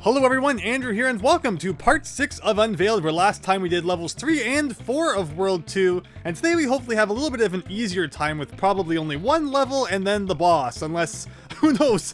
Hello everyone, Andrew here, and welcome to part 6 of Unveiled, where last time we did levels 3 and 4 of World 2, and today we hopefully have a little bit of an easier time with probably only one level and then the boss, unless, who knows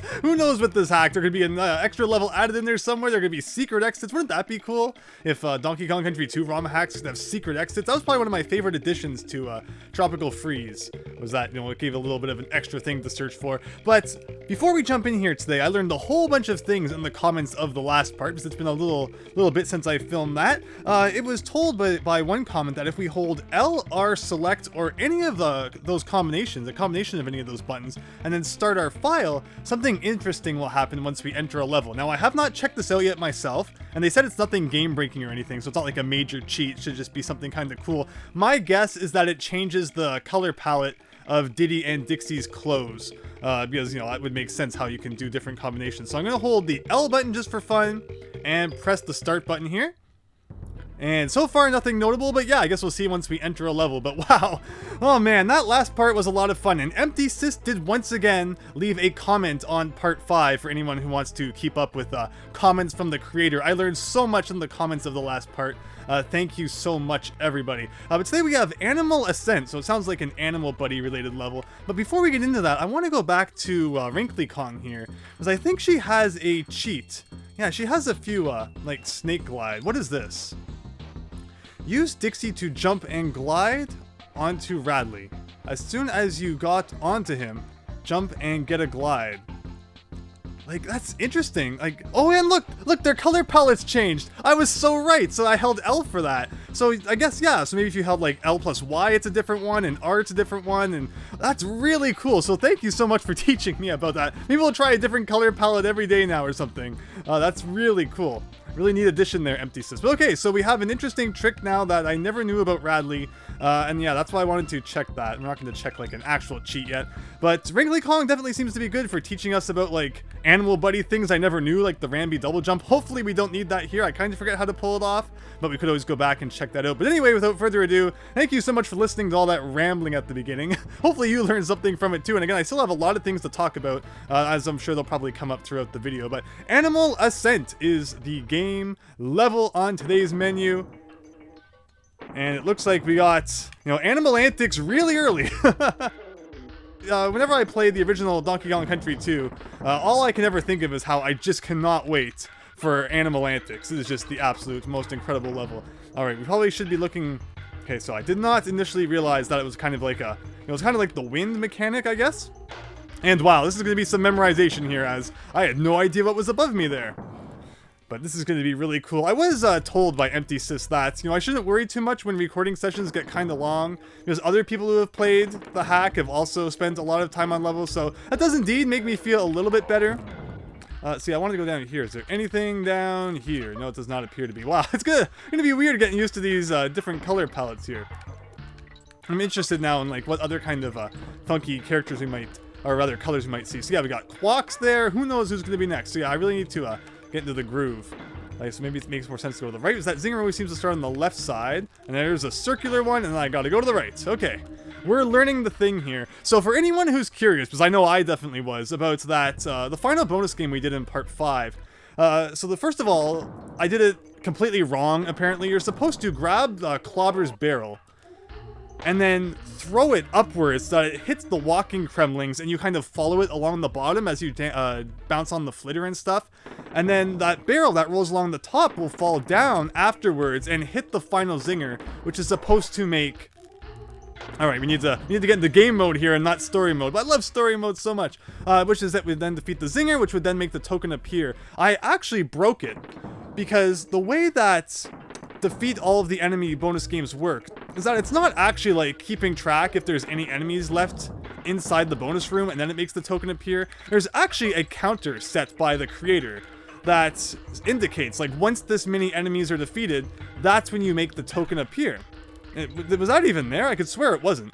with this hack, there could be an extra level added in there somewhere, there could be secret exits. Wouldn't that be cool if Donkey Kong Country 2 ROM hacks could have secret exits? That was probably one of my favorite additions to Tropical Freeze, was that, it gave a little bit of an extra thing to search for. But before we jump in here today, I learned a whole bunch of things in the comments of the last part, because it's been a little bit since I filmed that. It was told by one comment that if we hold L, R, select, or any of those combinations, a combination of any of those buttons, and then start our file, something interesting will happen once we enter a level. Now, I have not checked this out yet myself, and they said it's nothing game-breaking or anything, so it's not like a major cheat. It should just be something kind of cool. My guess is that it changes the color palette of Diddy and Dixie's clothes, because, that would make sense how you can do different combinations. So I'm going to hold the L button just for fun, and press the start button here. And so far, nothing notable, but yeah, I guess we'll see once we enter a level. But wow, oh man, that last part was a lot of fun. And Empty Sis did once again leave a comment on part 5 for anyone who wants to keep up with comments from the creator. I learned so much in the comments of the last part. Thank you so much, everybody. But today we have Animal Ascent, so it sounds like an Animal Buddy related level. But before we get into that, I want to go back to Wrinkly Kong here, because I think she has a cheat. Yeah, she has a few, like snake glide. What is this? Use Dixie to jump and glide onto Radley. As soon as you got onto him, jump and get a glide. Like, that's interesting. Like, oh, and look, their color palettes changed. I was so right. So I held L for that. So I guess, yeah. So maybe if you held like L plus Y, it's a different one, and R, it's a different one. And that's really cool. So thank you so much for teaching me about that. Maybe we'll try a different color palette every day now or something. That's really cool. Really neat addition there, Empty Sis. But okay, so we have an interesting trick now that I never knew about Radley. And yeah, that's why I wanted to check that. I'm not going to check like an actual cheat yet. But Wrinkly Kong definitely seems to be good for teaching us about like animal buddy things I never knew, like the Rambi double jump. Hopefully we don't need that here. I kind of forget how to pull it off, but we could always go back and check that out. But anyway, without further ado, thank you so much for listening to all that rambling at the beginning. Hopefully you learned something from it too. And again, I still have a lot of things to talk about, as I'm sure they'll probably come up throughout the video. But Animal Ascent is the game level on today's menu. And it looks like we got, animal antics really early. Whenever I played the original Donkey Kong Country 2, all I can ever think of is how I just cannot wait for animal antics. This is just the absolute most incredible level. Alright, we probably should be looking... Okay, so I did not initially realize that it was kind of like a... It was kind of like the wind mechanic, I guess? And wow, this is going to be some memorization here, as I had no idea what was above me there. But this is going to be really cool. I was told by Empty Sis that, I shouldn't worry too much when recording sessions get kind of long, because other people who have played the hack have also spent a lot of time on levels, so that does indeed make me feel a little bit better. See, I want to go down here. Is there anything down here? No, it does not appear to be. Wow, it's gonna be weird getting used to these different color palettes here. I'm interested now in like what other kind of funky characters we might, or rather colors we might see. So yeah, we got Quawks there. Who knows who's going to be next? So yeah, I really need to get into the groove. Like, so maybe it makes more sense to go to the right, because that zinger always seems to start on the left side, and there's a circular one, and then I gotta go to the right. Okay, we're learning the thing here. So for anyone who's curious, because I know I definitely was, about that, the final bonus game we did in part 5. So first of all, I did it completely wrong, apparently. You're supposed to grab Clobber's barrel, and then throw it upwards so that it hits the walking Kremlings, and you kind of follow it along the bottom as you bounce on the flitter and stuff. And then that barrel that rolls along the top will fall down afterwards and hit the final zinger, which is supposed to make... Alright, we need to get into game mode here and not story mode, but I love story mode so much. Which is that we then defeat the zinger, which would then make the token appear. I actually broke it, because the way that defeat all of the enemy bonus games work is that it's not actually like keeping track if there's any enemies left inside the bonus room and then it makes the token appear. There's actually a counter set by the creator that indicates like once this many enemies are defeated, that's when you make the token appear. Was that even there? I could swear it wasn't.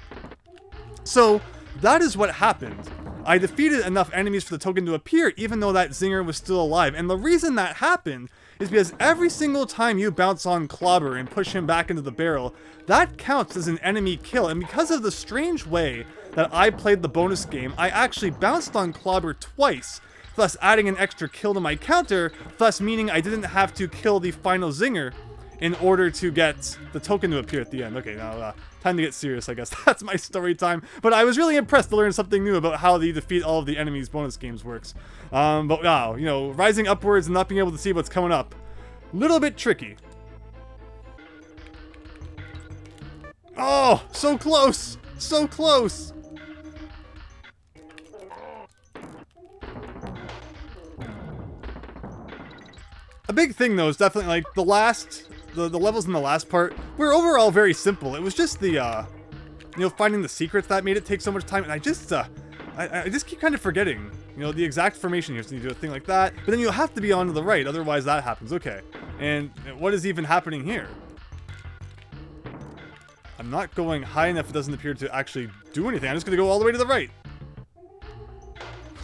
So that is what happened. I defeated enough enemies for the token to appear even though that zinger was still alive. And the reason that happened is because every single time you bounce on Clobber and push him back into the barrel, that counts as an enemy kill. And because of the strange way that I played the bonus game, I actually bounced on Clobber twice thus adding an extra kill to my counter, thus meaning I didn't have to kill the final zinger in order to get the token to appear at the end. Okay, now time to get serious, I guess. That's my story time. But I was really impressed to learn something new about how the defeat all of the enemies bonus games works. But wow, you know, rising upwards and not being able to see what's coming up, little bit tricky. Oh, so close, so close. A big thing though is definitely like the levels in the last part were overall very simple. It was just the you know, finding the secrets that made it take so much time, and I just keep kind of forgetting, you know, the exact formation here. So you do a thing like that, but then you have to be on to the right, otherwise that happens. Okay, and what is even happening here? I'm not going high enough. It doesn't appear to actually do anything. I'm just gonna go all the way to the right.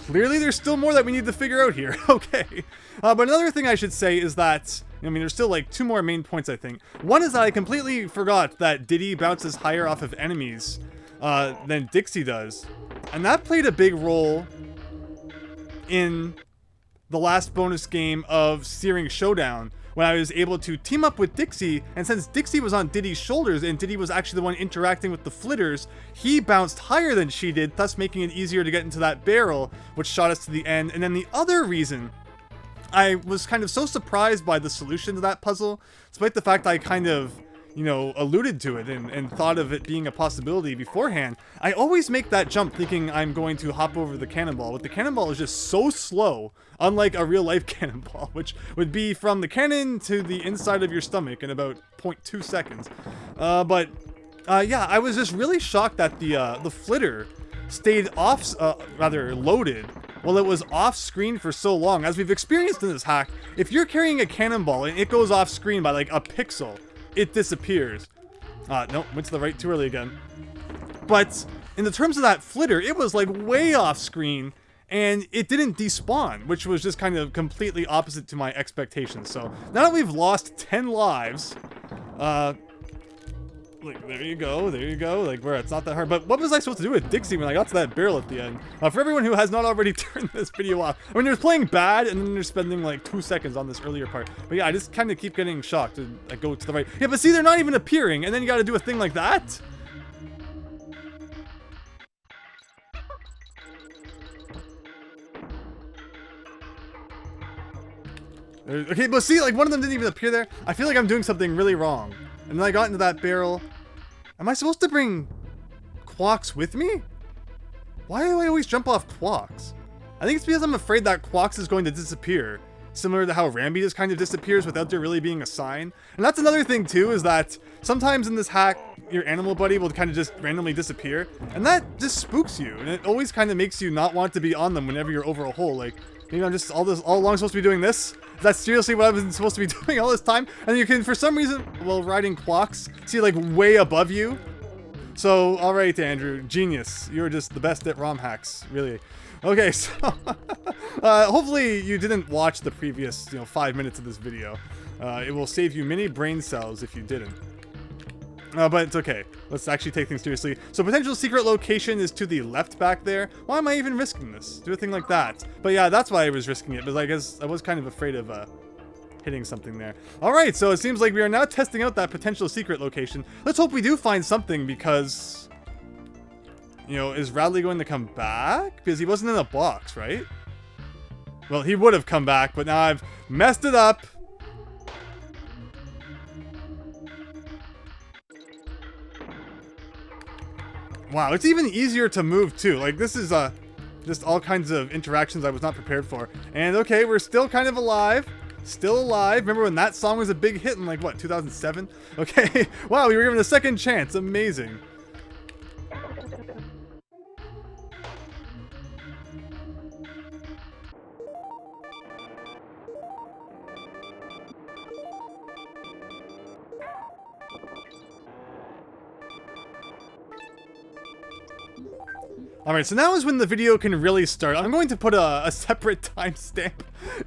Clearly there's still more that we need to figure out here. Okay, but another thing I should say is that, I mean, there's still like two more main points, I think. One is that I completely forgot that Diddy bounces higher off of enemies than Dixie does. And that played a big role in the last bonus game of Searing Showdown, when I was able to team up with Dixie, and since Dixie was on Diddy's shoulders and Diddy was actually the one interacting with the flitters, he bounced higher than she did, thus making it easier to get into that barrel, which shot us to the end. And then the other reason I was kind of so surprised by the solution to that puzzle, despite the fact I kind of, you know, alluded to it and thought of it being a possibility beforehand, I always make that jump thinking I'm going to hop over the cannonball, but the cannonball is just so slow, unlike a real-life cannonball, which would be from the cannon to the inside of your stomach in about 0.2 seconds. Yeah, I was just really shocked that the flitter stayed off, rather loaded, while it was off screen for so long. As we've experienced in this hack, if you're carrying a cannonball and it goes off screen by like a pixel, it disappears. Nope, went to the right too early again. But in the terms of that flitter, it was like way off screen and it didn't despawn, which was just kind of completely opposite to my expectations. So now that we've lost 10 lives, like, there you go, like, where it's not that hard. But what was I supposed to do with Dixie when I got to that barrel at the end? For everyone who has not already turned this video off, I mean, you're playing bad, and then you're spending like 2 seconds on this earlier part. But yeah, I just kind of keep getting shocked and I go to the right. Yeah, but see, they're not even appearing, and then you got to do a thing like that? Okay, but see, like, one of them didn't even appear there. I feel like I'm doing something really wrong. And then I got into that barrel. Am I supposed to bring Quox with me? Why do I always jump off Quox? I think it's because I'm afraid that Quox is going to disappear, similar to how Rambi just kind of disappears without there really being a sign. And that's another thing too, is that sometimes in this hack, your animal buddy will kind of just randomly disappear, and that just spooks you, and it always kind of makes you not want to be on them whenever you're over a hole. Like, maybe I'm just all along supposed to be doing this? Is that seriously what I was supposed to be doing all this time? And you can, for some reason, while riding Quox, see like way above you. So, alright Andrew, genius. You're just the best at ROM hacks, really. Okay, so, hopefully you didn't watch the previous, 5 minutes of this video. It will save you many brain cells if you didn't. But it's okay. Let's actually take things seriously. So potential secret location is to the left back there. Why am I even risking this? Do a thing like that. But yeah, that's why I was risking it, because I guess I was kind of afraid of hitting something there. Alright, so it seems like we are now testing out that potential secret location. Let's hope we do find something, because, is Radley going to come back? Because he wasn't in a box, right? Well, he would have come back, but now I've messed it up. Wow, it's even easier to move too. Like, this is just all kinds of interactions I was not prepared for. And okay, we're still kind of alive. Still alive. Remember when that song was a big hit in like, what, 2007? Okay, wow, we were given a second chance. Amazing. Alright, so now is when the video can really start. I'm going to put a separate timestamp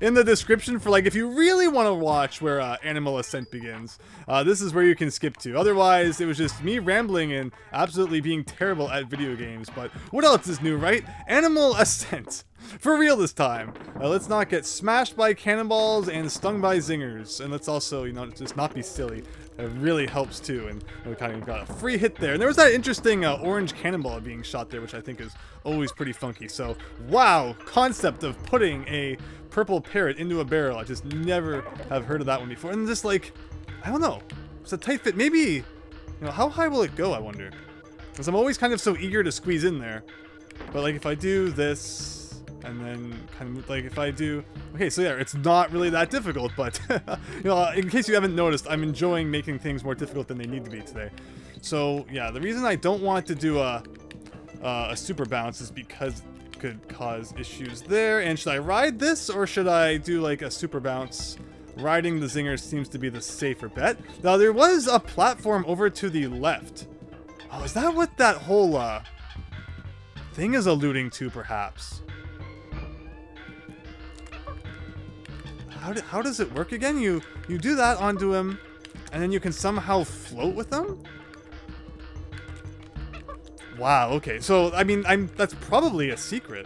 in the description for, like, if you really want to watch where Animal Ascent begins, this is where you can skip to. Otherwise, it was just me rambling and absolutely being terrible at video games. But what else is new, right? Animal Ascent. For real this time. Let's not get smashed by cannonballs and stung by zingers. And let's also, you know, just not be silly. It really helps too. And we kind of got a free hit there. And there was that interesting orange cannonball being shot there, which I think is always pretty funky. So, wow, concept of putting a purple parrot into a barrel. I just never have heard of that one before. And just like, I don't know. It's a tight fit. Maybe, you know, how high will it go, I wonder? Because I'm always kind of so eager to squeeze in there. But like if I do this... and then kind of like if I do, okay, so yeah, it's not really that difficult, but you know, in case you haven't noticed, I'm enjoying making things more difficult than they need to be today. So yeah, the reason I don't want to do a super bounce is because it could cause issues there. And should I ride this or should I do like a super bounce? Riding the zinger seems to be the safer bet. Now there was a platform over to the left. Oh, is that what that whole thing is alluding to, perhaps? How does it work again? You do that onto him, and then you can somehow float with him? Wow, okay. So, I mean, that's probably a secret.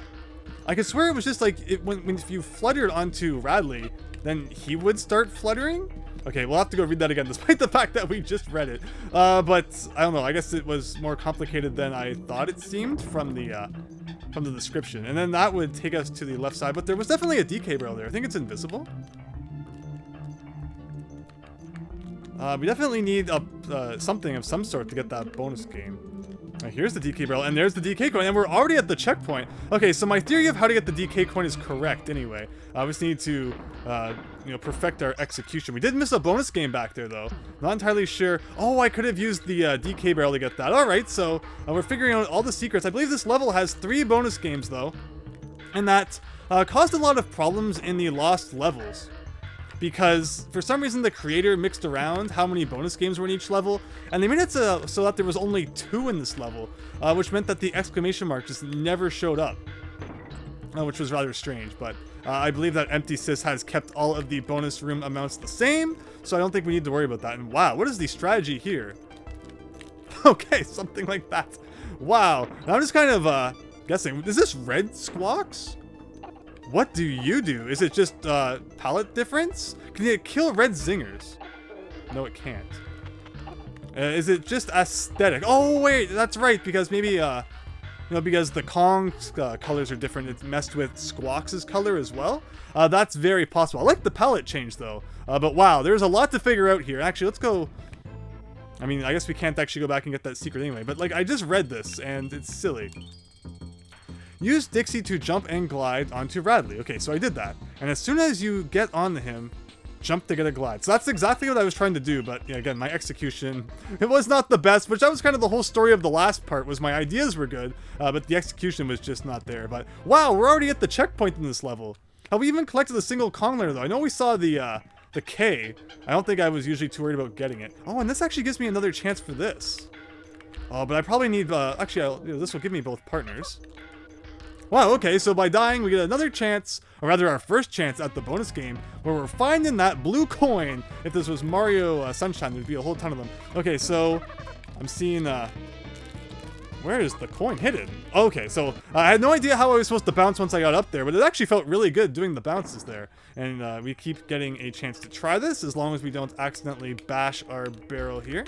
I could swear it was just like, if you fluttered onto Radley, then he would start fluttering? Okay, we'll have to go read that again, despite the fact that we just read it. But, I don't know, I guess it was more complicated than I thought it seemed from the description. And then that would take us to the left side, but there was definitely a DK barrel there. I think it's invisible. We definitely need something of some sort to get that bonus game. Here's the DK barrel, and there's the DK coin, and we're already at the checkpoint. Okay, so my theory of how to get the DK coin is correct anyway. We just need to, you know, perfect our execution. We did miss a bonus game back there, though. Not entirely sure. Oh, I could have used the DK barrel to get that. All right, so we're figuring out all the secrets. I believe this level has 3 bonus games, though, and that caused a lot of problems in the lost levels. Because for some reason the creator mixed around how many bonus games were in each level, and they made it so that there was only 2 in this level, which meant that the exclamation mark just never showed up, which was rather strange. But I believe that Empty Sys has kept all of the bonus room amounts the same, so I don't think we need to worry about that. And wow, what is the strategy here? Okay, something like that. Wow, and I'm just kind of guessing. Is this red squawks? What do you do? Is it just palette difference? Can it kill red zingers? No, it can't. Is it just aesthetic? Oh wait, that's right, because maybe you know, because the Kong's colors are different, it messed with Squawks' color as well. That's very possible. I like the palette change though. But wow, there's a lot to figure out here. Actually, let's go. I mean, I guess we can't actually go back and get that secret anyway. But like, I just read this and it's silly. Use Dixie to jump and glide onto Radley. Okay, so I did that. And as soon as you get onto him, jump to get a glide. So that's exactly what I was trying to do, but yeah, again, my execution, it was not the best, which that was kind of the whole story of the last part, was my ideas were good, but the execution was just not there. But wow, we're already at the checkpoint in this level. Have we even collected a single Kong letter though? I know we saw the K. I don't think I was usually too worried about getting it. Oh, and this actually gives me another chance for this. Oh, but I probably need, actually, you know, this will give me both partners. Wow, okay, so by dying, we get another chance, or rather our first chance at the bonus game, where we're finding that blue coin. If this was Mario Sunshine, there'd be a whole ton of them. Okay, so I'm seeing, where is the coin hidden? Okay, so I had no idea how I was supposed to bounce once I got up there, but it actually felt really good doing the bounces there. And we keep getting a chance to try this, as long as we don't accidentally bash our barrel here.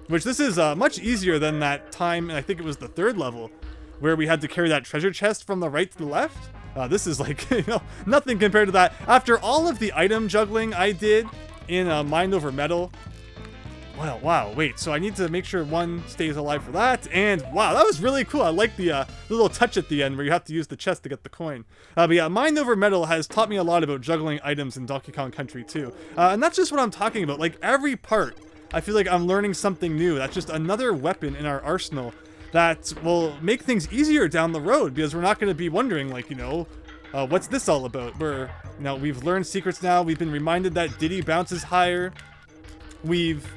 Which this is much easier than that time, and I think it was the 3rd level, where we had to carry that treasure chest from the right to the left. This is like, you know, nothing compared to that. After all of the item juggling I did in Mind Over Metal. Well, wow, wait, so I need to make sure one stays alive for that. And wow, that was really cool. I like the little touch at the end where you have to use the chest to get the coin. But yeah, Mind Over Metal has taught me a lot about juggling items in Donkey Kong Country 2. And that's just what I'm talking about. Like every part, I feel like I'm learning something new. That's just another weapon in our arsenal that will make things easier down the road, because we're not going to be wondering, like, you know, what's this all about? You know, we've learned secrets now. We've been reminded that Diddy bounces higher. We've,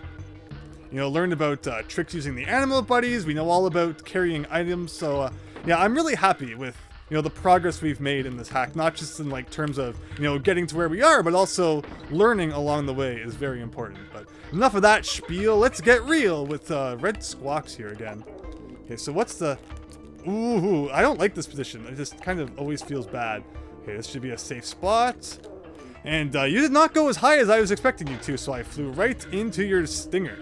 you know, learned about tricks using the animal buddies. We know all about carrying items. So, yeah, I'm really happy with you know, the progress we've made in this hack, not just in like terms of, you know, getting to where we are, but also learning along the way is very important. But enough of that spiel. Let's get real with red squawks here again. Okay, so what's the... Ooh, I don't like this position. It just kind of always feels bad. Okay, this should be a safe spot. And you did not go as high as I was expecting you to, so I flew right into your stinger.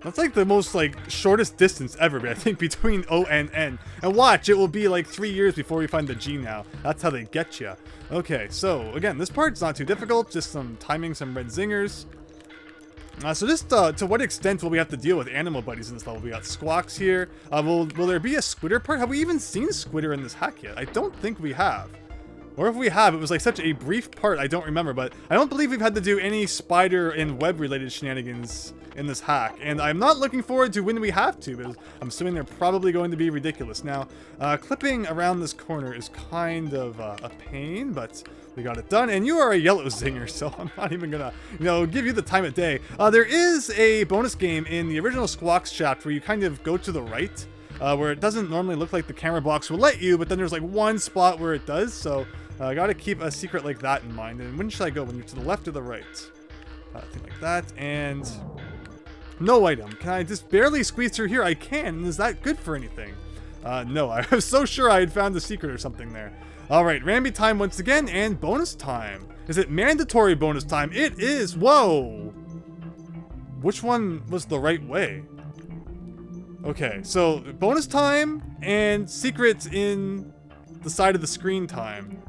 That's like the most like shortest distance ever, I think, between O and N. And watch, it will be like 3 years before we find the G now. That's how they get you. Okay, so again, this part's not too difficult. Just some timing, some red zingers. So just to what extent will we have to deal with animal buddies in this level? We got squawks here. Will there be a squitter part? Have we even seen squitter in this hack yet? I don't think we have. Or if we have, it was like such a brief part, I don't remember. But I don't believe we've had to do any spider and web related shenanigans in this hack. And I'm not looking forward to when we have to, because I'm assuming they're probably going to be ridiculous. Now, clipping around this corner is kind of a pain, but we got it done. And you are a yellow zinger, so I'm not even gonna, you know, give you the time of day. There is a bonus game in the original Squawks chapter where you kind of go to the right, where it doesn't normally look like the camera box will let you, but then there's like one spot where it does. So I gotta keep a secret like that in mind. And when should I go? When you're to the left or the right? Thing like that. And no item. Can I just barely squeeze through here? I can. Is that good for anything? No, I was so sure I had found a secret or something there. All right, Ramby time once again, and bonus time. Is it mandatory bonus time? It is. Whoa. Which one was the right way? Okay, so bonus time and secrets in the side of the screen time.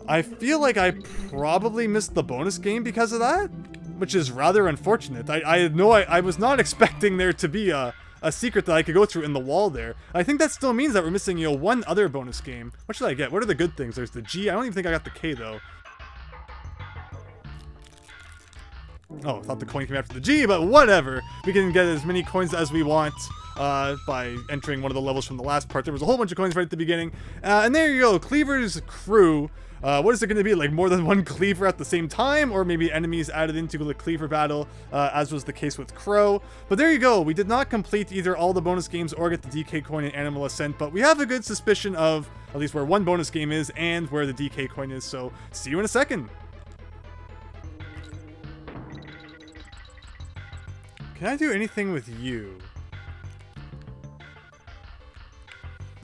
I feel like I probably missed the bonus game because of that, which is rather unfortunate. I was not expecting there to be a secret that I could go through in the wall there. I think that still means that we're missing, you know, one other bonus game. What should I get? What are the good things? There's the G. I don't even think I got the K, though. Oh, I thought the coin came after the G, but whatever. We can get as many coins as we want by entering one of the levels from the last part. There was a whole bunch of coins right at the beginning. And there you go, Kleever's Krew. What is it going to be, like more than one Kleever at the same time, or maybe enemies added into the Kleever battle, as was the case with Krew. But there you go, we did not complete either all the bonus games or get the DK coin in Animal Ascent, but we have a good suspicion of at least where one bonus game is and where the DK coin is, so see you in a second. Can I do anything with you?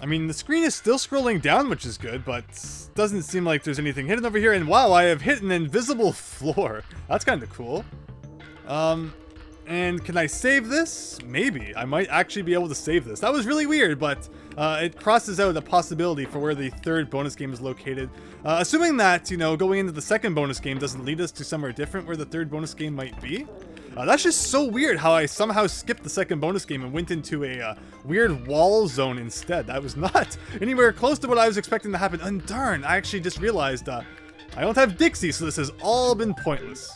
I mean, the screen is still scrolling down, which is good, but doesn't seem like there's anything hidden over here. And wow, I have hit an invisible floor. That's kind of cool. And can I save this? Maybe. I might actually be able to save this. That was really weird, but it crosses out a possibility for where the third bonus game is located. Assuming that, you know, going into the second bonus game doesn't lead us to somewhere different where the third bonus game might be. That's just so weird how I somehow skipped the second bonus game and went into a weird wall zone instead. That was not anywhere close to what I was expecting to happen. And darn, I actually just realized I don't have Dixie, so this has all been pointless.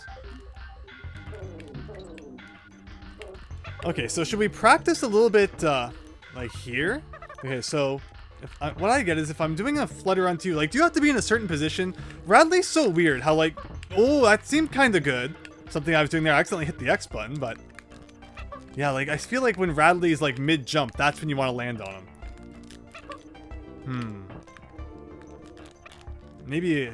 Okay, so should we practice a little bit like here? Okay, so what I get is if I'm doing a flutter onto you, like, do you have to be in a certain position? Radley's so weird how, like, oh, that seemed kind of good. Something I was doing there, I accidentally hit the X button, but yeah, like, I feel like when Radley's like mid-jump, that's when you want to land on him. Maybe...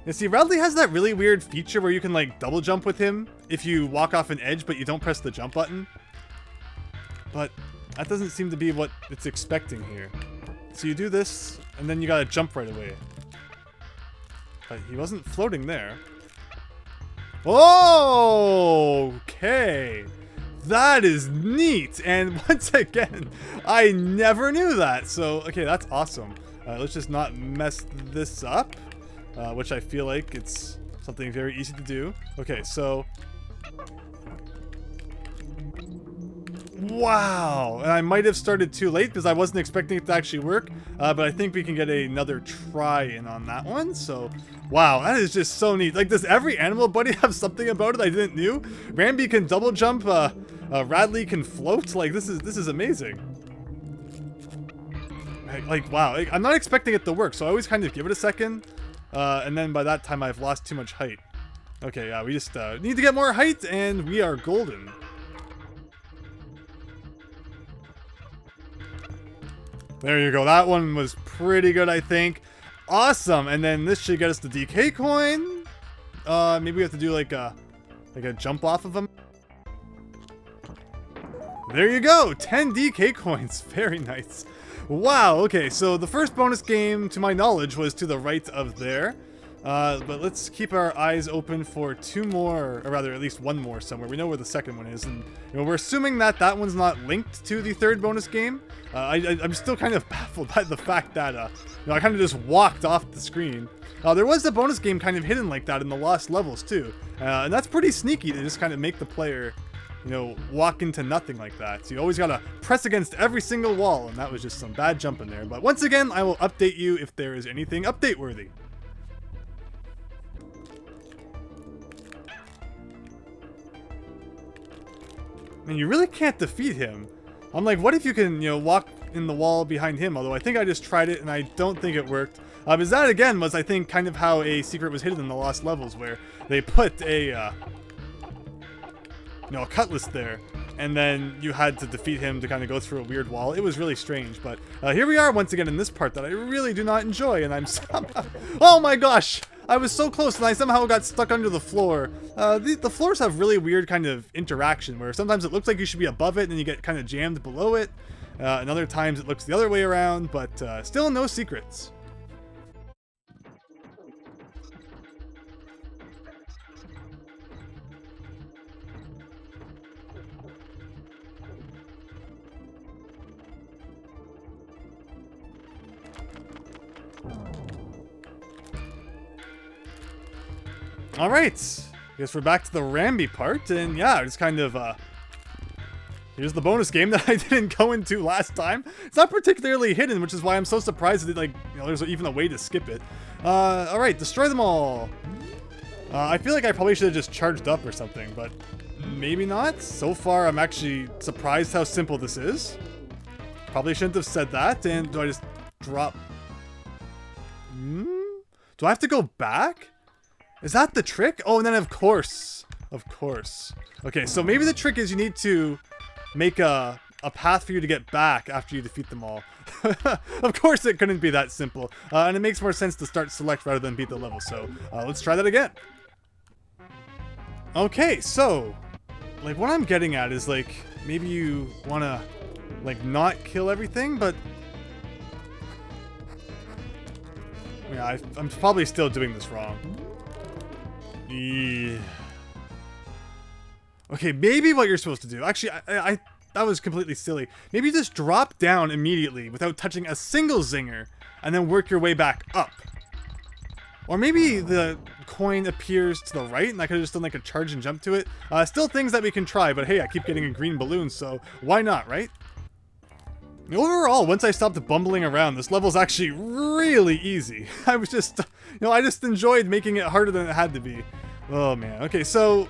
You see, Radley has that really weird feature where you can like double jump with him if you walk off an edge, but you don't press the jump button. But that doesn't seem to be what it's expecting here. So you do this, and then you gotta jump right away. But he wasn't floating there. Oh, okay. That is neat. And once again, I never knew that. So, okay, that's awesome. Let's just not mess this up, which I feel like it's something very easy to do. Okay, so... Wow, and I might have started too late because I wasn't expecting it to actually work, but I think we can get another try in on that one. So, wow, that is just so neat. Like, does every animal buddy have something about it I didn't know? Ramby can double jump, Radley can float. Like, this is amazing. Like, wow, I'm not expecting it to work, so I always kind of give it a second, and then by that time I've lost too much height. Okay, yeah, we just need to get more height, and we are golden. There you go. That one was pretty good, I think. Awesome. And then this should get us the DK coin. Maybe we have to do like a jump off of them. There you go. 10 DK coins. Very nice. Wow. Okay, so the first bonus game, to my knowledge, was to the right of there. But let's keep our eyes open for two more, or rather at least one more somewhere. We know where the second one is, and we're assuming that that one's not linked to the third bonus game. I'm still kind of baffled by the fact that I kind of just walked off the screen. There was a bonus game kind of hidden like that in the lost levels too, and that's pretty sneaky to just kind of make the player, walk into nothing like that. So you always gotta press against every single wall, and that was just some bad jumping there. But once again, I will update you if there is anything update worthy. And you really can't defeat him. I'm like, what if you can, walk in the wall behind him? Although I think I just tried it and I don't think it worked. Because that again was, I think, kind of how a secret was hidden in the lost levels, where they put a cutlass there, and then you had to defeat him to kind of go through a weird wall. It was really strange, but here we are once again in this part that I really do not enjoy, and I'm somehow... Oh my gosh! I was so close, and I somehow got stuck under the floor. The floors have really weird kind of interaction, where sometimes it looks like you should be above it, and then you get kind of jammed below it. And other times it looks the other way around, but still no secrets. Alright, guess we're back to the Ramby part, and yeah, just kind of, here's the bonus game that I didn't go into last time. It's not particularly hidden, which is why I'm so surprised that, there's even a way to skip it. Alright, destroy them all. I feel like I probably should have just charged up or something, but maybe not. So far, I'm actually surprised how simple this is. Probably shouldn't have said that, and do I just drop... Do I have to go back? Is that the trick? Oh, and then of course. Okay, so maybe the trick is you need to make a path for you to get back after you defeat them all. Of course it couldn't be that simple. And it makes more sense to start select rather than beat the level, so let's try that again. Okay, so, what I'm getting at is, maybe you want to, not kill everything, but... Yeah, I'm probably still doing this wrong. Yeah. Okay, maybe what you're supposed to do. Actually, that was completely silly. Maybe just drop down immediately without touching a single zinger, and then work your way back up. Or maybe the coin appears to the right, and I could have just done a charge and jump to it. Still things that we can try, but hey, I keep getting a green balloon, so why not, right? Overall, once I stopped bumbling around, this level's actually really easy. I was just, I just enjoyed making it harder than it had to be. Oh man, okay, so,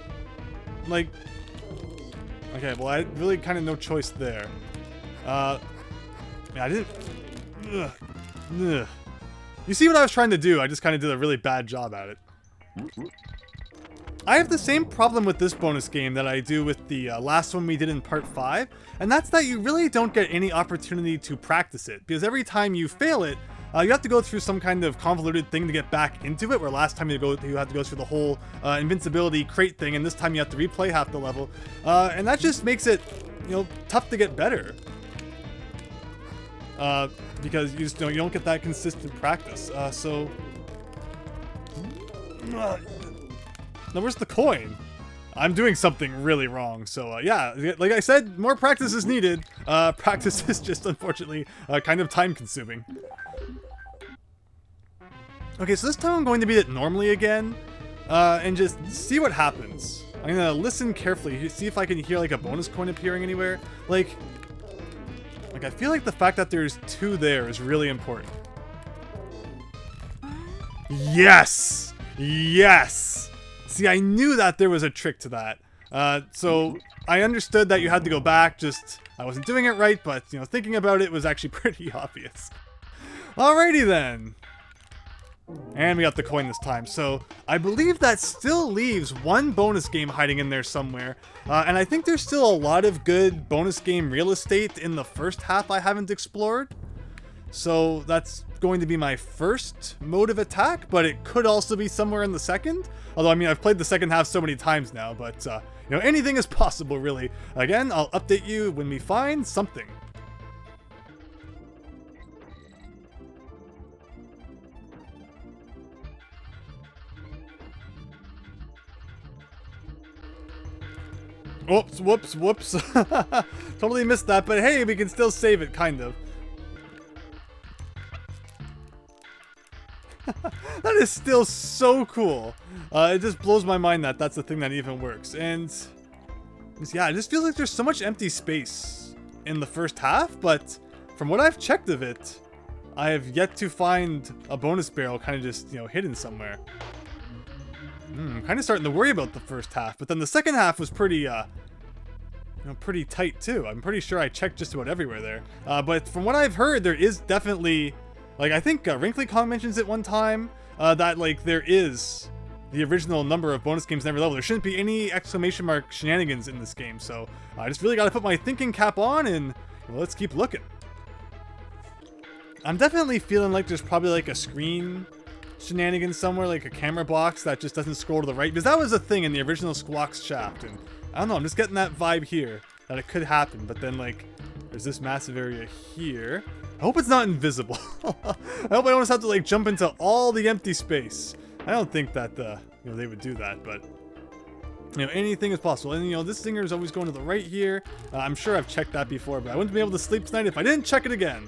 okay, well, I really kind of no choice there. Yeah, I didn't, ugh. You see what I was trying to do, I just kind of did a really bad job at it. I have the same problem with this bonus game that I do with the last one we did in part 5, and that's that you really don't get any opportunity to practice it, because every time you fail it, you have to go through some kind of convoluted thing to get back into it, where last time you had to go through the whole invincibility crate thing, and this time you have to replay half the level, and that just makes it, tough to get better. Because you just you don't get that consistent practice, so... Now, where's the coin? I'm doing something really wrong, so yeah, like I said, more practice is needed. Practice is just, unfortunately, kind of time-consuming. Okay, so this time I'm going to beat it normally again, and just see what happens. I'm gonna listen carefully, see if I can hear, a bonus coin appearing anywhere. I feel like the fact that there's 2 there is really important. Yes! Yes! See, I knew that there was a trick to that. So I understood that you had to go back, just I wasn't doing it right, but, thinking about it was actually pretty obvious. Alrighty then. And we got the coin this time. So I believe that still leaves one bonus game hiding in there somewhere. And I think there's still a lot of good bonus game real estate in the first half I haven't explored. So that's going to be my first mode of attack, but it could also be somewhere in the second. Although, I mean, I've played the second half so many times now, but, you know, anything is possible, really. Again, I'll update you when we find something. Oops, whoops, whoops. Totally missed that, but hey, we can still save it, kind of. That is still so cool. It just blows my mind that that's the thing that even works. And yeah, it just feels like there's so much empty space in the first half, but from what I've checked of it, I have yet to find a bonus barrel kind of just, you know, hidden somewhere. I'm kind of starting to worry about the first half, but then the second half was pretty, you know, pretty tight too. I'm pretty sure I checked just about everywhere there. But from what I've heard, there is definitely, like, I think WrinklyCon mentions it one time, that, like, there is the original number of bonus games in every level. There shouldn't be any exclamation mark shenanigans in this game, so I just really got to put my thinking cap on and, well, let's keep looking. I'm definitely feeling like there's probably, like, a screen shenanigans somewhere, like a camera box that just doesn't scroll to the right, because that was a thing in the original Squawks shaft, and I don't know, I'm just getting that vibe here that it could happen. But then, like, there's this massive area here. I hope it's not invisible. I hope I don't just have to, like, jump into all the empty space. I don't think that you know, they would do that, but you know, anything is possible. And you know, this singer is always going to the right here. I'm sure I've checked that before, but I wouldn't be able to sleep tonight if I didn't check it again.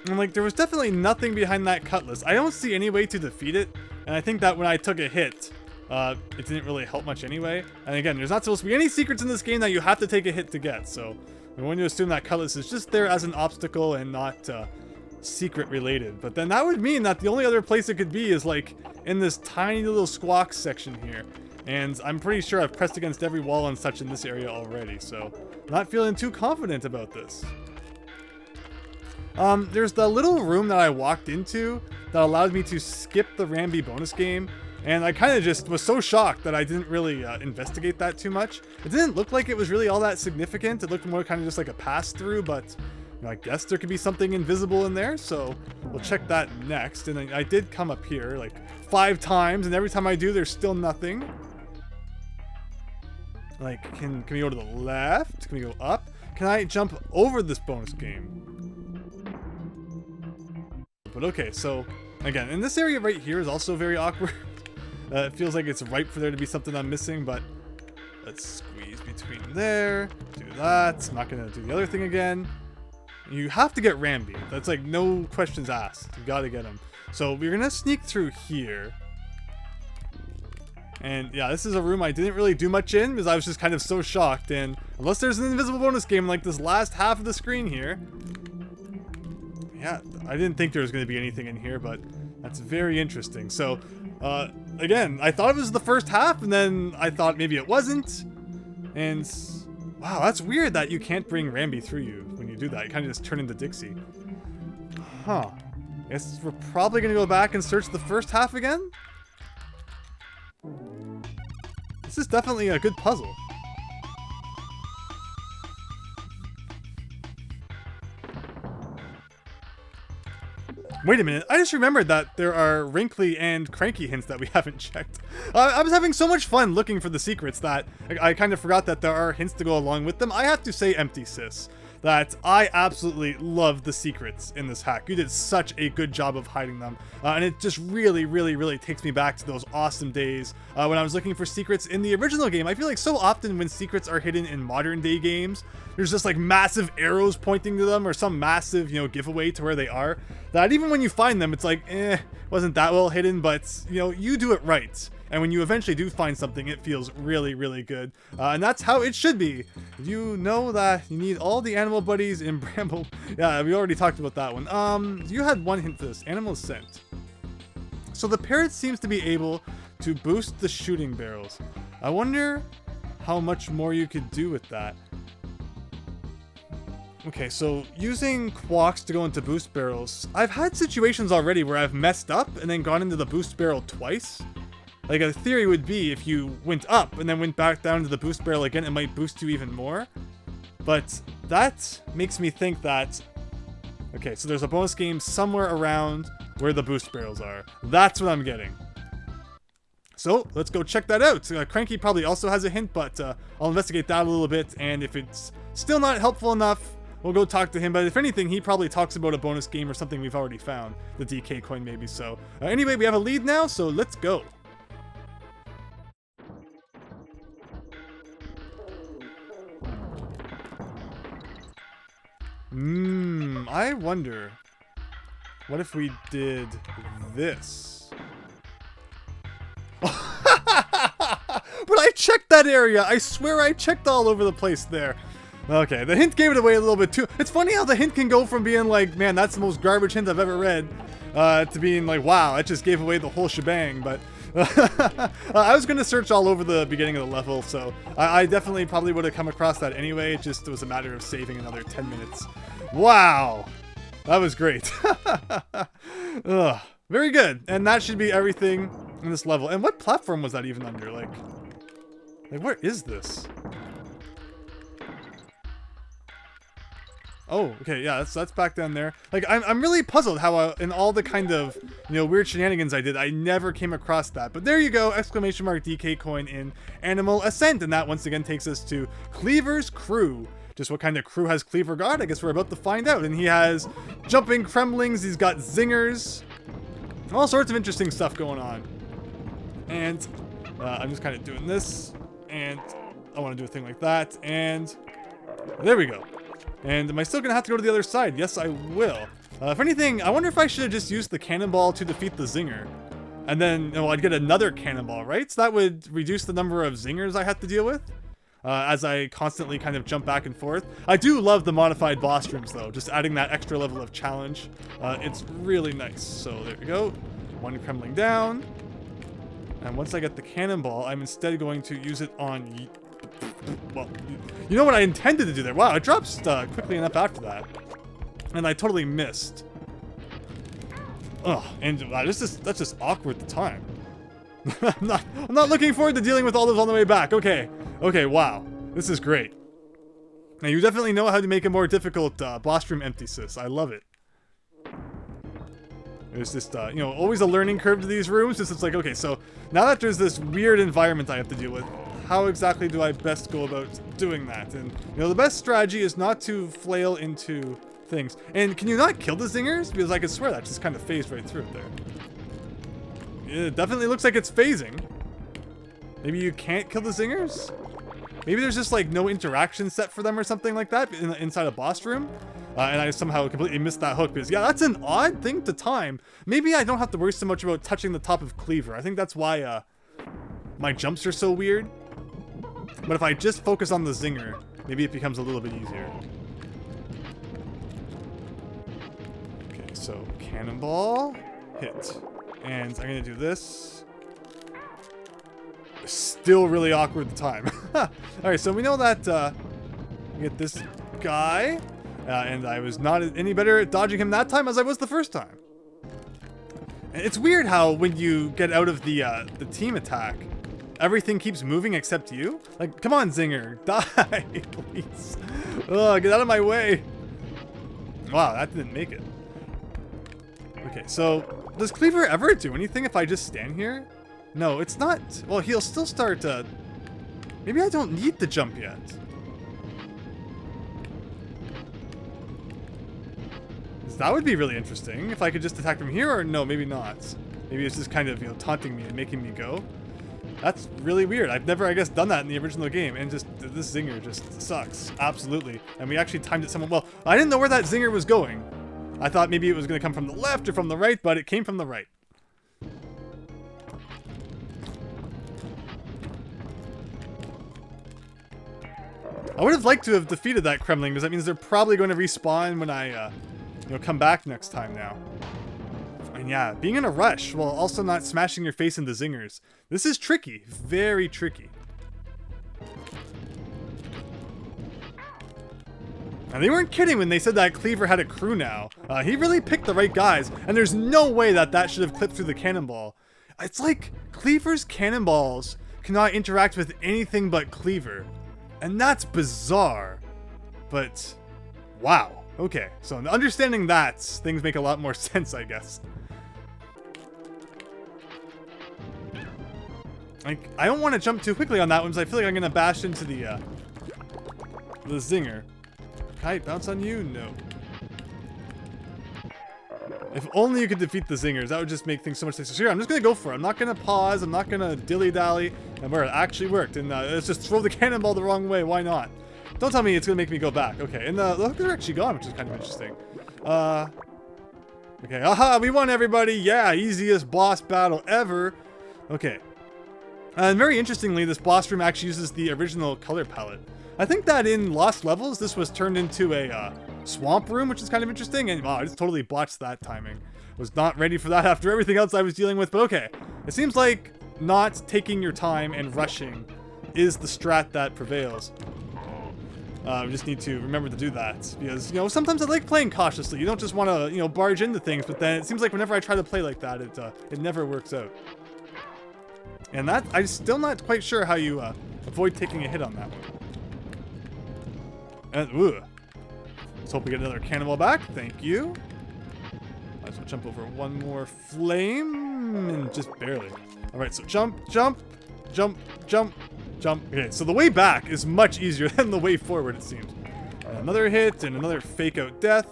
And like, there was definitely nothing behind that cutlass. I don't see any way to defeat it, and I think that when I took a hit, it didn't really help much anyway. And again, there's not supposed to be any secrets in this game that you have to take a hit to get, so I'm going to assume that cutlass is just there as an obstacle and not secret related. But then that would mean that the only other place it could be is like in this tiny little Squawks section here. And I'm pretty sure I've pressed against every wall and such in this area already, so not feeling too confident about this. There's the little room that I walked into that allowed me to skip the Rambi bonus game, and I kind of just was so shocked that I didn't really investigate that too much. It didn't look like it was really all that significant. It looked more kind of just like a pass-through, but you know, I guess there could be something invisible in there, so we'll check that next. And I did come up here like 5 times, and every time I do, there's still nothing. Like, can we go to the left? Can we go up? Can I jump over this bonus game? But okay, so again, and this area right here is also very awkward. It feels like it's ripe for there to be something I'm missing, but let's squeeze between there, do that. I'm not gonna do the other thing again. You have to get Rambi. That's like no questions asked. You gotta get him. So we're gonna sneak through here. And yeah, this is a room I didn't really do much in because I was just kind of so shocked. And unless there's an invisible bonus game like this last half of the screen here, yeah, I didn't think there was going to be anything in here, but that's very interesting. So, again, I thought it was the first half, and then I thought maybe it wasn't. And, wow, that's weird that you can't bring Rambi through you when you do that. You kind of just turn into Dixie. Huh. Guess we're probably going to go back and search the first half again? This is definitely a good puzzle. Wait a minute, I just remembered that there are wrinkly and cranky hints that we haven't checked. I was having so much fun looking for the secrets that I kind of forgot that there are hints to go along with them. I have to say, Empty Sis, that I absolutely love the secrets in this hack. You did such a good job of hiding them. And it just really, really, really takes me back to those awesome days when I was looking for secrets in the original game. I feel like so often when secrets are hidden in modern day games, there's just like massive arrows pointing to them or some massive, you know, giveaway to where they are, that even when you find them, it's like, wasn't that well hidden, but you know, you do it right. And when you eventually do find something, it feels really, really good. And that's how it should be. You know that you need all the animal buddies in Bramble. Yeah, we already talked about that one. You had one hint for this. Animal Ascent. So the parrot seems to be able to boost the shooting barrels. I wonder how much more you could do with that. Okay, so using quacks to go into boost barrels. I've had situations already where I've messed up and then gone into the boost barrel twice. Like, a theory would be if you went up and then went back down to the boost barrel again, it might boost you even more. But that makes me think that... Okay, so there's a bonus game somewhere around where the boost barrels are. That's what I'm getting. So, let's go check that out. Cranky probably also has a hint, but I'll investigate that a little bit, and if it's still not helpful enough, we'll go talk to him. But if anything, he probably talks about a bonus game or something we've already found. The DK coin, maybe. So, anyway, we have a lead now, so let's go. I wonder, what if we did this? But I checked that area! I swear I checked all over the place there. Okay, the hint gave it away a little bit too. It's funny how the hint can go from being like, man, that's the most garbage hint I've ever read, to being like, wow, that just gave away the whole shebang, but... I was going to search all over the beginning of the level, so I definitely probably would have come across that anyway. It just was a matter of saving another 10 minutes. Wow! That was great. Ugh. Very good. And that should be everything in this level. And what platform was that even under? Like where is this? Oh, okay, yeah, that's back down there. Like, I'm really puzzled how in all the kind of, you know, weird shenanigans I did, I never came across that. But there you go, exclamation mark DK coin in Animal Ascent. And that once again takes us to Kleever's Krew. Just what kind of crew has Kleever got? I guess we're about to find out. And he has jumping kremlings, he's got zingers, all sorts of interesting stuff going on. And I'm just kind of doing this, and I want to do a thing like that, and there we go. And am I still going to have to go to the other side? Yes, I will. If anything, I wonder if I should have just used the cannonball to defeat the zinger. And then, you know, I'd get another cannonball, right? So that would reduce the number of zingers I have to deal with. As I constantly kind of jump back and forth. I do love the modified boss rooms, though. Just adding that extra level of challenge. It's really nice. So there we go. One kremling down. And once I get the cannonball, I'm instead going to use it on... Well, you know what I intended to do there. Wow, it drops quickly enough after that. And I totally missed. Ugh, and that's just awkward at the time. I'm not looking forward to dealing with all those on the way back. Okay, wow. This is great. Now, you definitely know how to make a more difficult boss room empty, sis. I love it. There's just, you know, always a learning curve to these rooms. Just it's like, okay, so now that there's this weird environment I have to deal with, how exactly do I best go about doing that? And, you know, the best strategy is not to flail into things. And can you not kill the zingers? Because I could swear that just kind of phased right through it there. It definitely looks like it's phasing. Maybe you can't kill the zingers? Maybe there's just like no interaction set for them or something like that inside a boss room. And I somehow completely missed that hook because, yeah, that's an odd thing to time. Maybe I don't have to worry so much about touching the top of Kleever. I think that's why my jumps are so weird. But if I just focus on the zinger, maybe it becomes a little bit easier. Okay, so cannonball, hit. And I'm going to do this. Still really awkward at the time. Alright, so we know that we get this guy. And I was not any better at dodging him that time as I was the first time. And it's weird how when you get out of the team attack, everything keeps moving except you. Like, come on, Zinger. Die, please. Ugh, get out of my way. Wow, that didn't make it. Okay, so does Kleever ever do anything if I just stand here? No, it's not. Well, he'll still start. Maybe I don't need the jump yet. That would be really interesting if I could just attack from here, or no, maybe not. Maybe it's just kind of, you know, taunting me and making me go. That's really weird. I've never, I guess, done that in the original game, and just this zinger just sucks. Absolutely. And we actually timed it somewhat well. I didn't know where that zinger was going. I thought maybe it was going to come from the left or from the right, but it came from the right. I would have liked to have defeated that Kremling, because that means they're probably going to respawn when I, you know, come back next time now. And yeah, being in a rush while also not smashing your face into zingers. This is tricky. Very tricky. And they weren't kidding when they said that Kleever had a crew now. He really picked the right guys, and there's no way that that should have clipped through the cannonball. It's like Kleever's cannonballs cannot interact with anything but Kleever. And that's bizarre. But, wow. Okay, so understanding that, things make a lot more sense, I guess. Like, I don't want to jump too quickly on that one, because I feel like I'm going to bash into the zinger. Can I bounce on you? No. If only you could defeat the zingers, that would just make things so much nicer. So here, I'm just going to go for it. I'm not going to pause. I'm not going to dilly-dally. And where it actually worked. And let's just throw the cannonball the wrong way. Why not? Don't tell me it's going to make me go back. Okay, and the hooks are actually gone, which is kind of interesting. Okay, aha, we won, everybody. Yeah, easiest boss battle ever. Okay. And very interestingly, this boss room actually uses the original color palette. I think that in Lost Levels, this was turned into a swamp room, which is kind of interesting. And wow, I just totally botched that timing. Was not ready for that after everything else I was dealing with. But okay, it seems like not taking your time and rushing is the strat that prevails. We just need to remember to do that. Because, you know, sometimes I like playing cautiously. You don't just want to, you know, barge into things. But then it seems like whenever I try to play like that, it never works out. And that, I'm still not quite sure how you avoid taking a hit on that one. And, ooh. Let's hope we get another cannonball back. Thank you. Might as well jump over one more flame. And just barely. Alright, so jump, jump, jump, jump, jump. Okay, so the way back is much easier than the way forward, it seems. And another hit and another fake out death.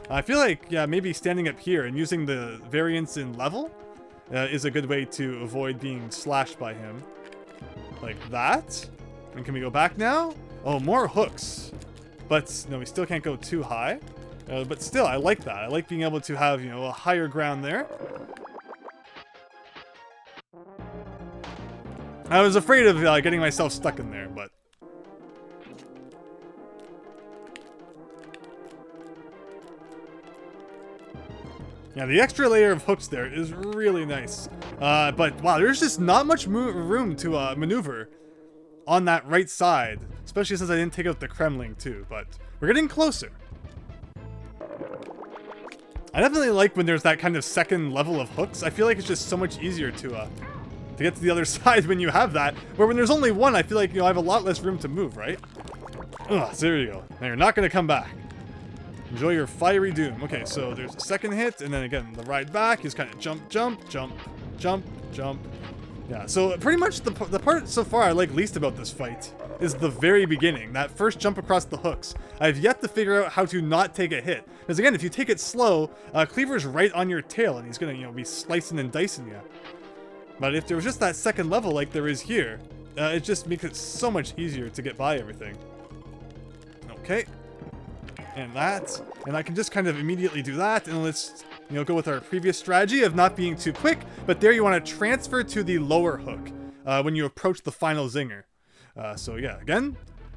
I feel like, yeah, maybe standing up here and using the variance in level is a good way to avoid being slashed by him. Like that. And can we go back now? Oh, more hooks. But, no, we still can't go too high. But still, I like that. I like being able to have, you know, a higher ground there. I was afraid of getting myself stuck in there, but... yeah, the extra layer of hooks there is really nice. But, wow, there's just not much room to maneuver on that right side. Especially since I didn't take out the Kremling, too. But we're getting closer. I definitely like when there's that kind of second level of hooks. I feel like it's just so much easier to get to the other side when you have that. Where when there's only one, I feel like, you know, I have a lot less room to move, right? Ugh, so there you go. Now you're not going to come back. Enjoy your fiery doom. Okay, so there's a second hit, and then again, the ride back is kind of jump, jump, jump, jump, jump. Yeah, so pretty much the part so far I like least about this fight is the very beginning, that first jump across the hooks. I've yet to figure out how to not take a hit. Because again, if you take it slow, Kleever's right on your tail, and he's gonna, you know, be slicing and dicing you. But if there was just that second level like there is here, it just makes it so much easier to get by everything. Okay. And that, and I can just kind of immediately do that, and let's, you know, go with our previous strategy of not being too quick, but there you want to transfer to the lower hook when you approach the final zinger. So yeah, again,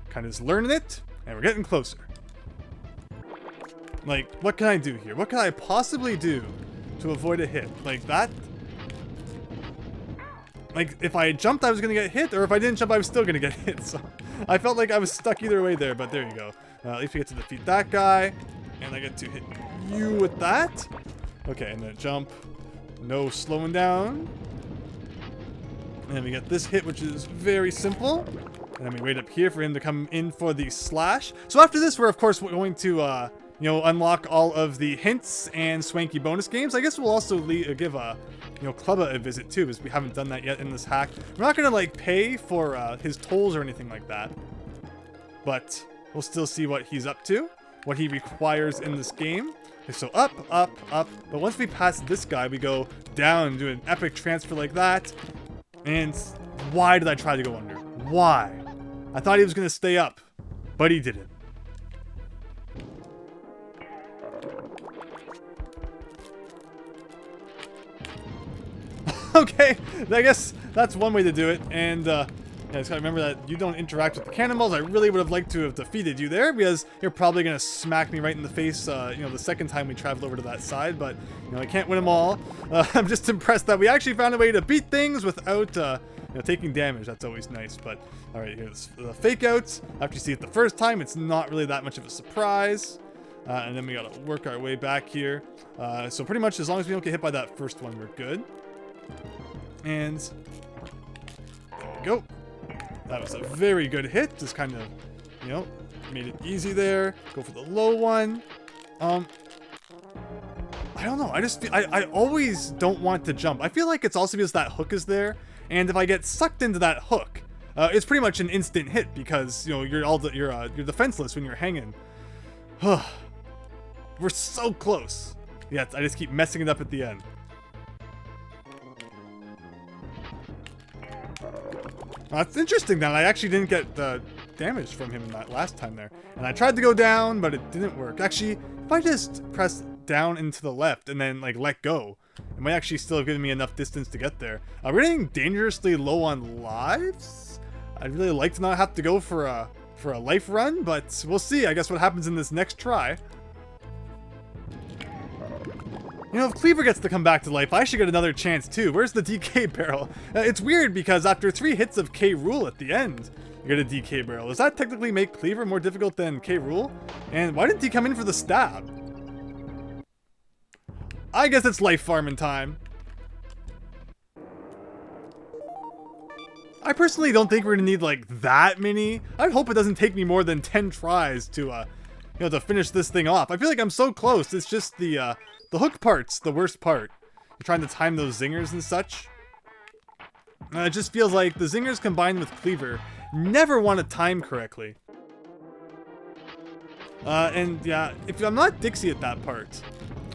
kind of just learning it, and we're getting closer. Like, what can I do here? What can I possibly do to avoid a hit? Like that? Like, if I jumped, I was going to get hit, or if I didn't jump, I was still going to get hit. So I felt like I was stuck either way there, but there you go. At least we get to defeat that guy, and I get to hit you with that. Okay, and then jump. No slowing down. And then we get this hit, which is very simple. And then we wait up here for him to come in for the slash. So after this, we're of course going to, you know, unlock all of the hints and swanky bonus games. I guess we'll also give you know, Klubba a visit too, because we haven't done that yet in this hack. We're not gonna like pay for his tolls or anything like that, but we'll still see what he's up to, what he requires in this game. Okay, so up, up, up. But once we pass this guy, we go down, do an epic transfer like that. And why did I try to go under? Why? I thought he was going to stay up, but he didn't. Okay, I guess that's one way to do it. And yeah, just gotta remember that you don't interact with the cannonballs. I really would have liked to have defeated you there, because you're probably gonna smack me right in the face, you know, the second time we traveled over to that side. But you know, I can't win them all. I'm just impressed that we actually found a way to beat things without, You know, taking damage, that's always nice. But all right, here's the fake outs. After you see it the first time, it's not really that much of a surprise. And then we gotta work our way back here. So pretty much as long as we don't get hit by that first one, we're good. And there we go. That was a very good hit. Just kind of, you know, made it easy there. Go for the low one. I don't know. I just feel, I always don't want to jump. I feel like it's also because that hook is there, and if I get sucked into that hook, it's pretty much an instant hit because you know you're defenseless when you're hanging. We're so close. Yeah, I just keep messing it up at the end. It's interesting that I actually didn't get damage from him that last time there. And I tried to go down, but it didn't work. Actually, if I just press down and to the left and then like let go, it might actually still have given me enough distance to get there. We're getting dangerously low on lives. I'd really like to not have to go for a life run, but we'll see, I guess, what happens in this next try. You know, if Kleever gets to come back to life, I should get another chance too. Where's the DK barrel? It's weird because after 3 hits of K-Rool at the end, you get a DK barrel. Does that technically make Kleever more difficult than K-Rool? And why didn't he come in for the stab? I guess it's life farming time. I personally don't think we're gonna need like that many. I hope it doesn't take me more than 10 tries to, you know, to finish this thing off. I feel like I'm so close. It's just the hook part's the worst part. You're trying to time those zingers and such. It just feels like the zingers combined with Kleever never want to time correctly. And yeah, if I'm not Dixie at that part,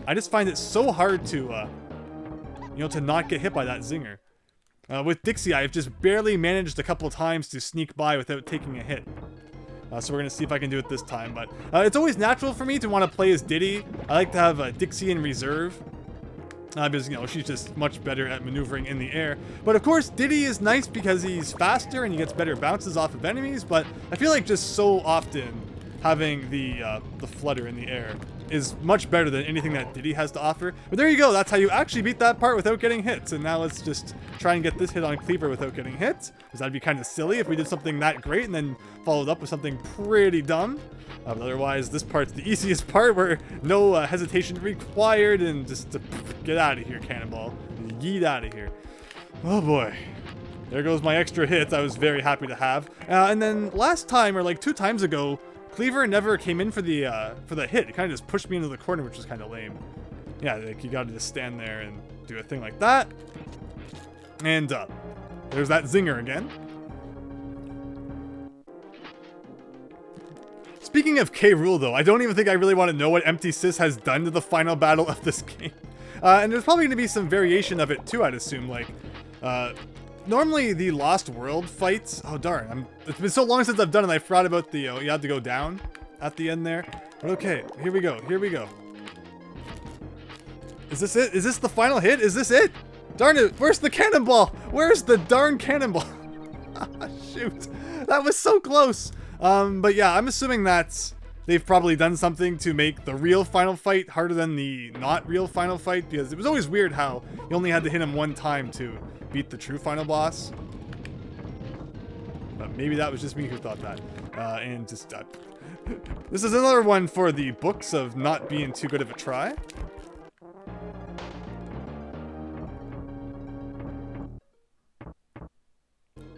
I just find it so hard to, you know, to not get hit by that zinger. With Dixie, I've just barely managed a couple times to sneak by without taking a hit. So we're going to see if I can do it this time. But it's always natural for me to want to play as Diddy. I like to have Dixie in reserve. Because, you know, she's just much better at maneuvering in the air. But of course, Diddy is nice because he's faster and he gets better bounces off of enemies. But I feel like just so often having the flutter in the air is much better than anything that Diddy has to offer. But there you go, that's how you actually beat that part without getting hits. And now let's just try and get this hit on Kleever without getting hit, because that'd be kind of silly if we did something that great and then followed up with something pretty dumb. But otherwise, this part's the easiest part where no hesitation required, and just get out of here, Cannonball. Yeet out of here. Oh boy. There goes my extra hits I was very happy to have. And then last time, or like 2 times ago, Kleever never came in for the hit. It kind of just pushed me into the corner, which was kind of lame. Yeah, like you gotta just stand there and do a thing like that. And there's that zinger again. Speaking of K-Rool though, I don't even think I really want to know what Empty Sis has done to the final battle of this game. And there's probably gonna be some variation of it too, I'd assume. Like, normally the Lost World fights, oh darn, it's been so long since I've done it, I forgot about the, you had to go down at the end there. But okay, here we go, here we go. Is this it? Is this the final hit? Is this it? Darn it, where's the cannonball? Where's the darn cannonball? Shoot, that was so close. But yeah, I'm assuming that they've probably done something to make the real final fight harder than the not real final fight, because it was always weird how you only had to hit him 1 time to beat the true final boss. But maybe that was just me who thought that. And just this is another one for the books of not being too good of a try.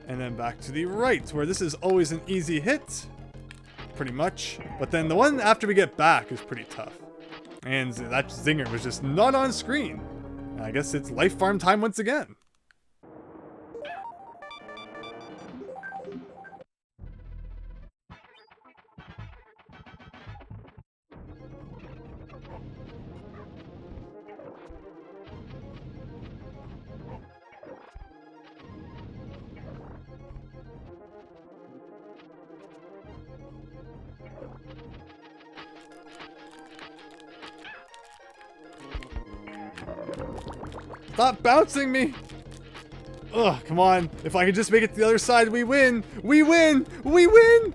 And then back to the right, where this is always an easy hit, pretty much. But then the one after we get back is pretty tough. And that zinger was just not on screen. I guess it's life farm time once again. Stop bouncing me! Ugh, come on. If I could just make it to the other side, we win! We win! We win!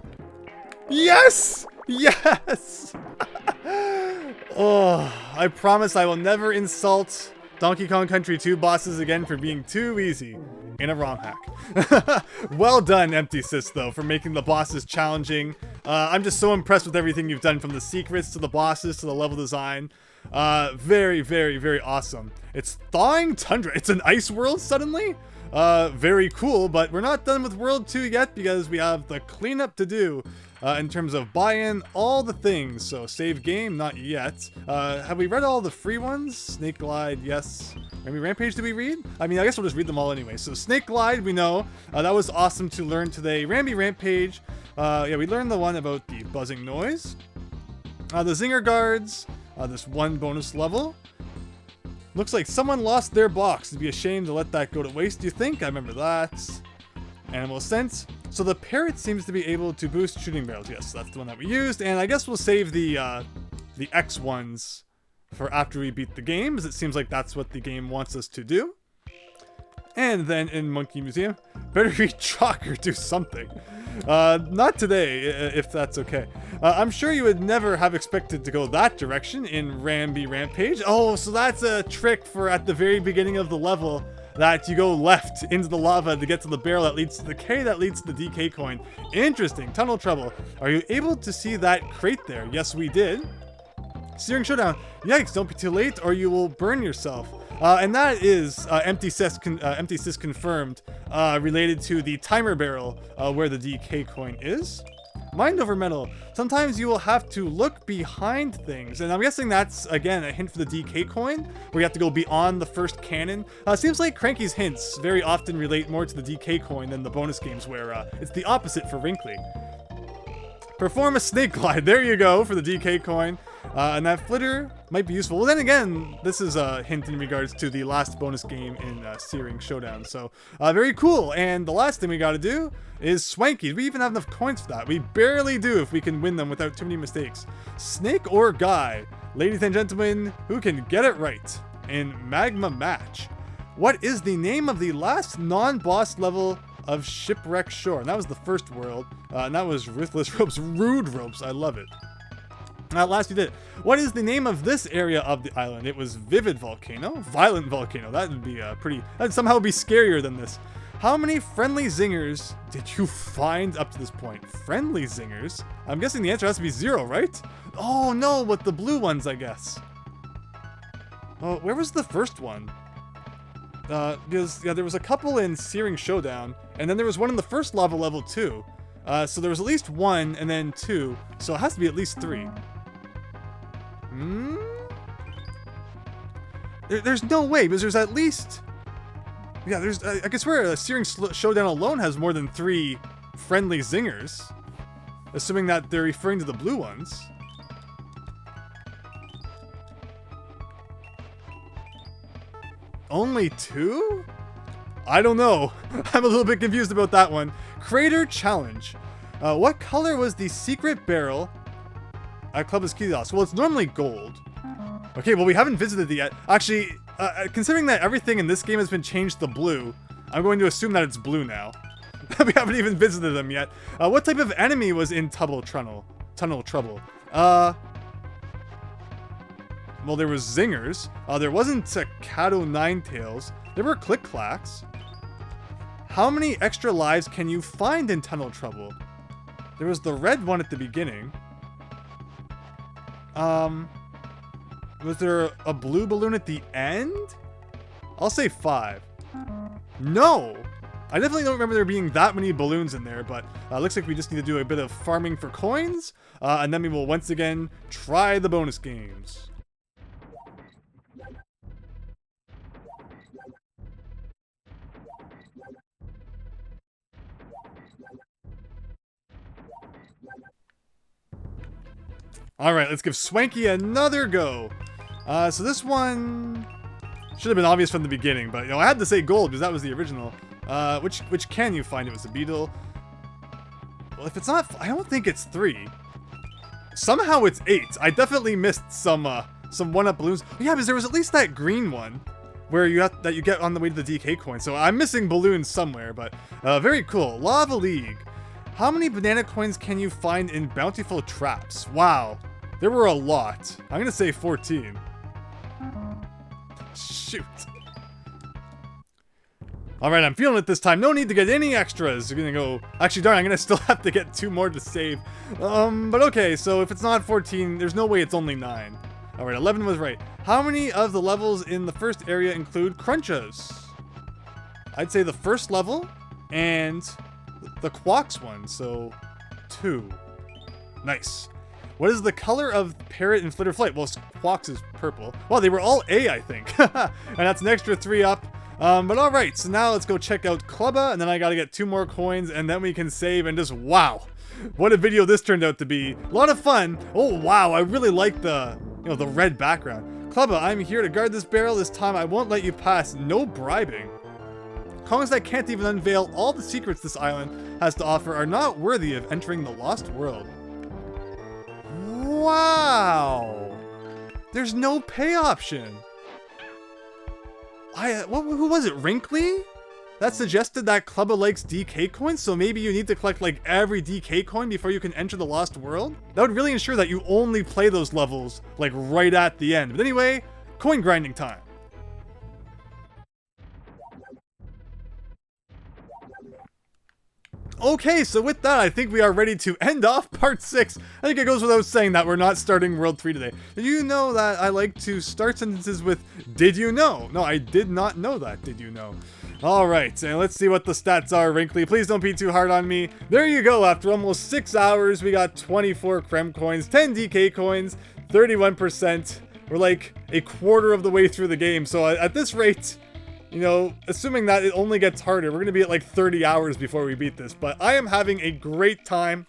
Yes! Yes! Oh, I promise I will never insult Donkey Kong Country 2 bosses again for being too easy. in a ROM hack. Well done, Empty Sis, though, for making the bosses challenging. I'm just so impressed with everything you've done, from the secrets to the bosses to the level design. Very, very, very awesome. It's thawing tundra. It's an ice world suddenly. Very cool, but we're not done with World 2 yet because we have the cleanup to do in terms of buy-in, all the things. So save game, not yet. Have we read all the free ones? Snake Glide, yes. Maybe Rampage, did we read? I mean, I guess we'll just read them all anyway. So Snake Glide, we know. That was awesome to learn today. Rampage, yeah, we learned the one about the buzzing noise. The Zinger Guards, this one bonus level. Looks like someone lost their box. It'd be a shame to let that go to waste, do you think? I remember that. Animal Ascent. So the parrot seems to be able to boost shooting barrels. Yes, that's the one that we used. And I guess we'll save the X ones for after we beat the game, as it seems like that's what the game wants us to do. And then in Monkey Museum, better read chalk or do something. Not today, if that's okay. I'm sure you would never have expected to go that direction in Rampage. Oh, so that's a trick for at the very beginning of the level, that you go left into the lava to get to the barrel that leads to the K that leads to the DK coin. Interesting. Tunnel Trouble. Are you able to see that crate there? Yes, we did. Searing Showdown. Yikes, don't be too late or you will burn yourself. And that is Empty Sis confirmed, related to the timer barrel where the DK coin is. Mind over metal. Sometimes you will have to look behind things. And I'm guessing that's, again, a hint for the DK coin, where you have to go beyond the first cannon. Seems like Cranky's hints very often relate more to the DK coin than the bonus games, where it's the opposite for Wrinkly. Perform a snake glide. There you go for the DK coin. And that flitter might be useful. Well, then again, this is a hint in regards to the last bonus game in Searing Showdown. So, very cool. And the last thing we gotta do is Swanky. Do we even have enough coins for that? We barely do if we can win them without too many mistakes. Snake or Guy? Ladies and gentlemen, who can get it right in Magma Match? What is the name of the last non-boss level of Shipwreck Shore? And that was the first world. And that was Ruthless Ropes. Rude Ropes. I love it. At last you did it. What is the name of this area of the island? It was Vivid Volcano? Violent Volcano. That would be that'd somehow be scarier than this. How many friendly zingers did you find up to this point? Friendly zingers? I'm guessing the answer has to be 0, right? Oh no, with the blue ones, I guess. Oh, where was the first one? Because, yeah, there was a couple in Searing Showdown, and then there was one in the first lava level too. So there was at least 1 and then 2, so it has to be at least 3. There's no way, because there's at least... Yeah, there's... I guess where Searing Showdown alone has more than 3 friendly zingers. Assuming that they're referring to the blue ones. Only 2? I don't know. I'm a little bit confused about that one. Crater Challenge. What color was the secret barrel at Club's Kiosk? Well, it's normally gold. Okay, well, we haven't visited it yet. Actually, considering that everything in this game has been changed to blue, I'm going to assume that it's blue now. We haven't even visited them yet. What type of enemy was in Tunnel Trouble? Well, there was zingers. There wasn't Kato Ninetails. There were Click-Clacks. How many extra lives can you find in Tunnel Trouble? There was the red one at the beginning. Was there a blue balloon at the end? I'll say 5. No! I definitely don't remember there being that many balloons in there, but looks like we just need to do a bit of farming for coins, and then we will once again try the bonus games. Alright, let's give Swanky another go. So this one should have been obvious from the beginning, but, you know, I had to say gold because that was the original. Which can you find? It was a beetle. Well, if it's not, I don't think it's 3. Somehow it's 8. I definitely missed some 1-up balloons. Oh, yeah, because there was at least that green one where you get on the way to the DK coin. So I'm missing balloons somewhere, but very cool. Lava League. How many banana coins can you find in Bountiful Traps? Wow, there were a lot. I'm gonna say 14. Shoot. Alright, I'm feeling it this time. No need to get any extras. You're gonna go... Actually, darn, I'm gonna still have to get 2 more to save. But okay, so if it's not 14, there's no way it's only 9. Alright, 11 was right. How many of the levels in the first area include crunches? I'd say the first level and the Quacks one, so 2. Nice. What is the color of Parrot and Flitter Flight? Well, Quacks is purple. Well, they were all A, I think. And that's an extra 3 up. But alright, so now let's go check out Clubba, and then I gotta get 2 more coins, and then we can save, and just wow. What a video this turned out to be. A lot of fun. Oh wow, I really like the, the red background. Clubba, I'm here to guard this barrel. This time I won't let you pass. No bribing. Kongs that can't even unveil all the secrets this island has to offer are not worthy of entering the Lost World. Wow. There's no pay option. Who was it? Wrinkly? That suggested that Clubba likes DK coins, so maybe you need to collect like every DK coin before you can enter the Lost World? That would really ensure that you only play those levels like right at the end. But anyway, coin grinding time. Okay, so with that, I think we are ready to end off part 6. I think it goes without saying that we're not starting World 3 today. Did you know that I like to start sentences with, did you know? No, I did not know that, did you know? Alright, and let's see what the stats are, Wrinkly. Please don't be too hard on me. There you go, after almost 6 hours, we got 24 Krem coins, 10 DK coins, 31%. We're like a quarter of the way through the game, so at this rate... assuming that it only gets harder, we're going to be at like 30 hours before we beat this. But I am having a great time.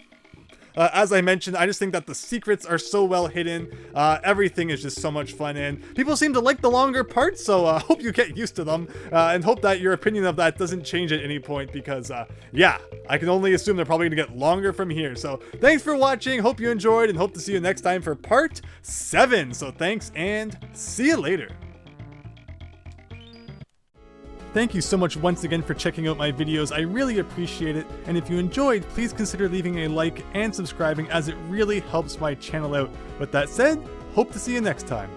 As I mentioned, I just think that the secrets are so well hidden. Everything is just so much fun. And people seem to like the longer parts, so I hope you get used to them. And hope that your opinion of that doesn't change at any point. Because, yeah, I can only assume they're probably going to get longer from here. So thanks for watching. Hope you enjoyed and hope to see you next time for part 7. So thanks and see you later. Thank you so much once again for checking out my videos. I really appreciate it. And if you enjoyed, please consider leaving a like and subscribing, as it really helps my channel out. With that said, hope to see you next time.